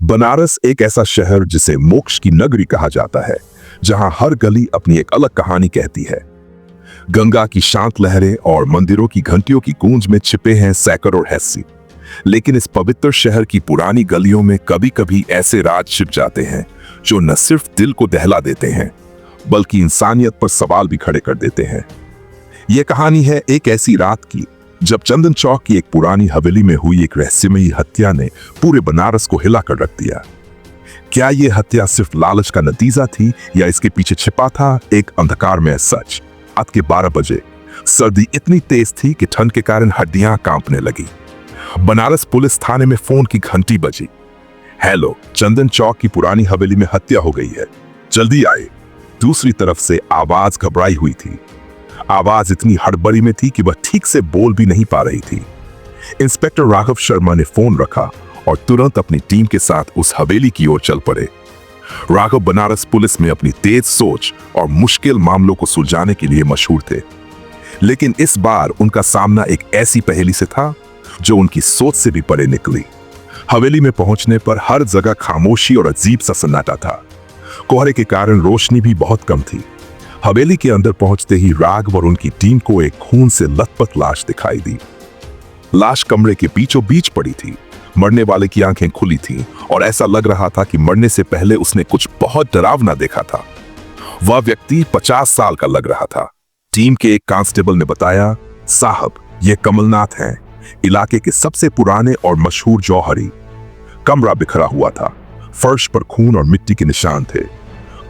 बनारस एक ऐसा शहर जिसे मोक्ष की नगरी कहा जाता है, जहां हर गली अपनी एक अलग कहानी कहती है। गंगा की शांत लहरें और मंदिरों की घंटियों की गूंज में छिपे हैं सैकड़ों रहस्य। लेकिन इस पवित्र शहर की पुरानी गलियों में कभी कभी ऐसे राज छिप जाते हैं जो न सिर्फ दिल को दहला देते हैं, बल्कि इंसानियत पर सवाल भी खड़े कर देते हैं। यह कहानी है एक ऐसी रात की जब चंदन चौक की एक पुरानी हवेली में हुई एक रहस्यमयी हत्या ने पूरे बनारस को हिला कर रख दिया। क्या यह हत्या सिर्फ लालच का नतीजा थी या इसके पीछे छिपा था एक अंधकारमय सच? रात के 12 बजे सर्दी इतनी तेज थी कि ठंड के कारण हड्डियां कांपने लगी। बनारस पुलिस थाने में फोन की घंटी बजी। हेलो, चंदन चौक की पुरानी हवेली में हत्या हो गई है, जल्दी आए। दूसरी तरफ से आवाज घबराई हुई थी। आवाज इतनी हड़बड़ी में थी कि वह ठीक से बोल भी नहीं पा रही थी। इंस्पेक्टर राघव शर्मा ने फोन रखा और तुरंत अपनी टीम के साथ उस हवेली की ओर चल पड़े। राघव बनारस पुलिस में अपनी तेज सोच और मुश्किल मामलों को सुलझाने के लिए मशहूर थे, लेकिन इस बार उनका सामना एक ऐसी पहेली से था जो उनकी सोच से भी परे निकली। हवेली में पहुंचने पर हर जगह खामोशी और अजीब सा सन्नाटा था। कोहरे के कारण रोशनी भी बहुत कम थी। हवेली के अंदर पहुंचते ही राघव और उनकी टीम को एक खून से लथपथ लाश दिखाई दी। लाश कमरे के बीचों बीच पड़ी थी। मरने वाले की आंखें खुली थीं और ऐसा लग रहा था कि मरने से पहले उसने कुछ बहुत डरावना देखा था। वह व्यक्ति 50 साल का लग रहा था। टीम के एक कांस्टेबल ने बताया, साहब, ये कमलनाथ हैं, इलाके के सबसे पुराने और मशहूर जौहरी। कमरा बिखरा हुआ था, फर्श पर खून और मिट्टी के निशान थे।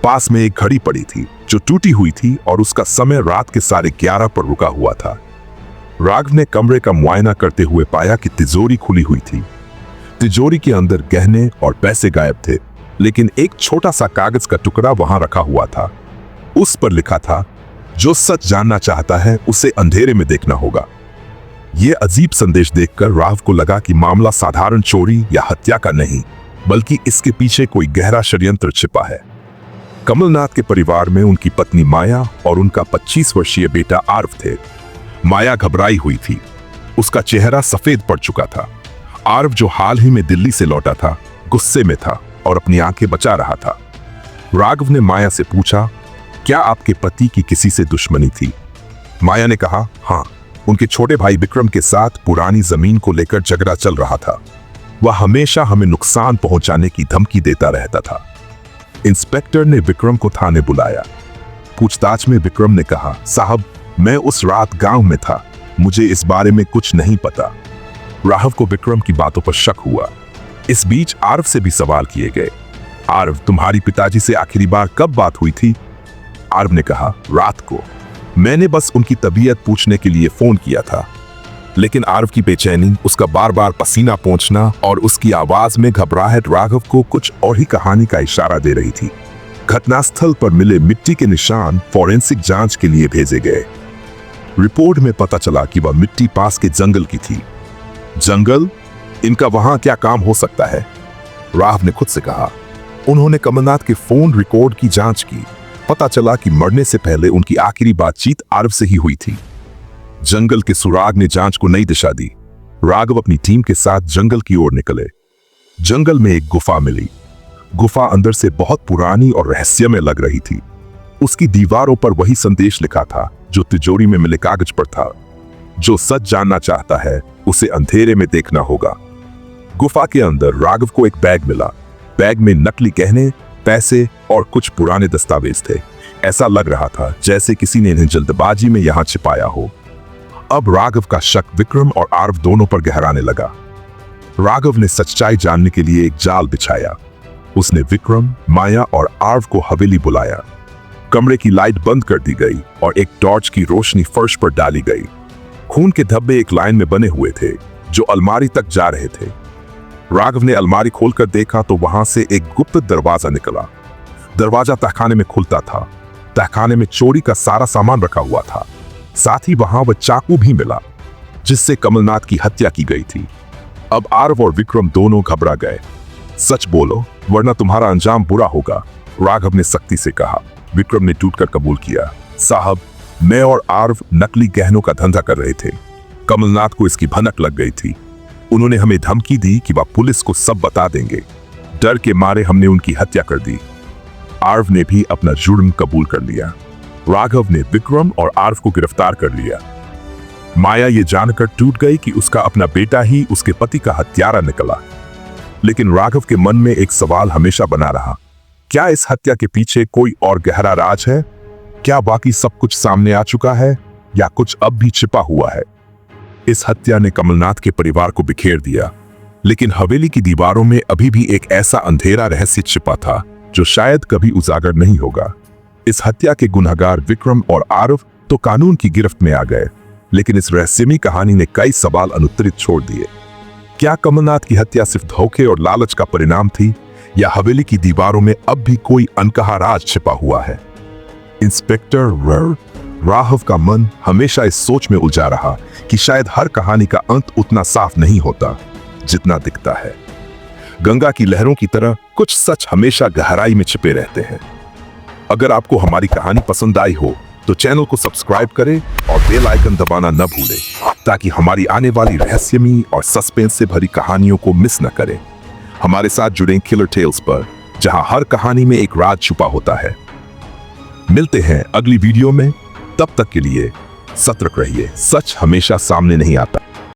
पास में एक घड़ी पड़ी थी जो टूटी हुई थी और उसका समय रात के 11:30 पर रुका हुआ था। राघव ने कमरे का मुआयना करते हुए पाया कि तिजोरी खुली हुई थी। तिजोरी के अंदर गहने और पैसे गायब थे, लेकिन एक छोटा सा कागज का टुकड़ा वहां रखा हुआ था। उस पर लिखा था, जो सच जानना चाहता है उसे अंधेरे में देखना होगा। यह अजीब संदेश देखकर राघव को लगा कि मामला साधारण चोरी या हत्या का नहीं, बल्कि इसके पीछे कोई गहरा षड्यंत्र छिपा है। कमलनाथ के परिवार में उनकी पत्नी माया और उनका 25 वर्षीय बेटा आरव थे। माया घबराई हुई थी, उसका चेहरा सफेद पड़ चुका था। आरव, जो हाल ही में दिल्ली से लौटा था, गुस्से में था और अपनी आंखें बचा रहा था। राघव ने माया से पूछा, क्या आपके पति की किसी से दुश्मनी थी? माया ने कहा, हाँ, उनके छोटे भाई विक्रम के साथ पुरानी जमीन को लेकर झगड़ा चल रहा था। वह हमेशा हमें नुकसान पहुंचाने की धमकी देता रहता था। इंस्पेक्टर ने विक्रम को थाने बुलाया। पूछताछ में विक्रम ने कहा, साहब, मैं उस रात गांव में था, मुझे इस बारे में कुछ नहीं पता। राघव को विक्रम की बातों पर शक हुआ। इस बीच आरव से भी सवाल किए गए। आरव, तुम्हारी पिताजी से आखिरी बार कब बात हुई थी? आरव ने कहा, रात को। मैंने बस उनकी तबीयत पूछने के लिए फोन किया था। लेकिन आरव की बेचैनी, उसका बार बार पसीना पोंछना और उसकी आवाज में घबराहट राघव को कुछ और ही कहानी का इशारा दे रही थी। घटनास्थल पर मिले मिट्टी के निशान फॉरेंसिक जांच के लिए भेजे गए। रिपोर्ट में पता चला कि वह मिट्टी पास के जंगल की थी। जंगल? इनका वहां क्या काम हो सकता है? राघव ने खुद से कहा। उन्होंने कमलनाथ के फोन रिकॉर्ड की जांच की। पता चला कि मरने से पहले उनकी आखिरी बातचीत आरव से ही हुई थी। जंगल के सुराग ने जांच को नई दिशा दी। राघव अपनी टीम के साथ जंगल की ओर निकले। जंगल में एक गुफा मिली। गुफा अंदर से बहुत पुरानी और रहस्यमय लग रही थी। उसकी दीवारों पर वही संदेश लिखा था जो तिजोरी में मिले कागज पर था, जो सच जानना चाहता है उसे अंधेरे में देखना होगा। गुफा के अंदर राघव को एक बैग मिला। बैग में नकली गहने, पैसे और कुछ पुराने दस्तावेज थे। ऐसा लग रहा था जैसे किसी ने इन्हें जल्दबाजी में यहां छिपाया हो। अब राघव का शक विक्रम और आरव दोनों पर गहराने लगा। राघव ने सच्चाई जानने के लिए एक जाल बिछाया। उसने विक्रम, माया और आरव को हवेली बुलाया। कमरे की लाइट बंद कर दी गई और एक टॉर्च की रोशनी फर्श पर डाली गई। खून के धब्बे एक लाइन में बने हुए थे जो अलमारी तक जा रहे थे। राघव ने अलमारी खोलकर देखा तो वहां से एक गुप्त दरवाजा निकला। दरवाजा तहखाने में खुलता था। तहखाने में चोरी का सारा सामान रखा हुआ था। साथ ही वहां वह चाकू भी मिला जिससे कमलनाथ की हत्या की गई थी। अब आरव और विक्रम दोनों घबरा गए। सच बोलो वरना तुम्हारा अंजाम बुरा होगा, राघव ने सख्ती से कहा। विक्रम ने टूटकर कबूल किया, साहब, मैं और आरव नकली गहनों का धंधा कर रहे थे। कमलनाथ को इसकी भनक लग गई थी। उन्होंने हमें धमकी दी कि वह पुलिस को सब बता देंगे। डर के मारे हमने उनकी हत्या कर दी। आर्व ने भी अपना जुर्म कबूल कर लिया। राघव ने विक्रम और आर्व को गिरफ्तार कर लिया। माया ये जानकर टूट गई कि उसका अपना बेटा ही उसके पति का हत्यारा निकला। लेकिन राघव के मन में एक सवाल हमेशा बना रहा, क्या इस हत्या के पीछे कोई और गहरा राज है? क्या बाकी सब कुछ सामने आ चुका है या कुछ अब भी छिपा हुआ है? इस हत्या ने कमलनाथ के परिवार को बिखेर दिया, लेकिन हवेली की दीवारों में अभी भी एक ऐसा अंधेरा रहस्य छिपा था जो शायद कभी उजागर नहीं होगा। इस हत्या के गुनहगार विक्रम और आरव तो कानून की गिरफ्त में आ गए, लेकिन इस रहस्यमयी कहानी ने कई सवाल अनुत्तरित छोड़ दिए। क्या कमलनाथ की हत्या सिर्फ धोखे और लालच का परिणाम थी, या हवेली की दीवारों में अब भी कोई अनकहा राज छिपा हुआ है? इंस्पेक्टर राघव का मन हमेशा इस सोच में उलझा रहा कि शायद हर कहानी का अंत उतना साफ नहीं होता जितना दिखता है। गंगा की लहरों की तरह कुछ सच हमेशा गहराई में छिपे रहते हैं। अगर आपको हमारी कहानी पसंद आई हो तो चैनल को सब्सक्राइब करें और बेल आइकन दबाना न भूलें, ताकि हमारी आने वाली रहस्यमयी और सस्पेंस से भरी कहानियों को मिस न करें। हमारे साथ जुड़ें किलर टेल्स पर, जहां हर कहानी में एक राज छुपा होता है। मिलते हैं अगली वीडियो में, तब तक के लिए सतर्क रहिए, सच हमेशा सामने नहीं आता।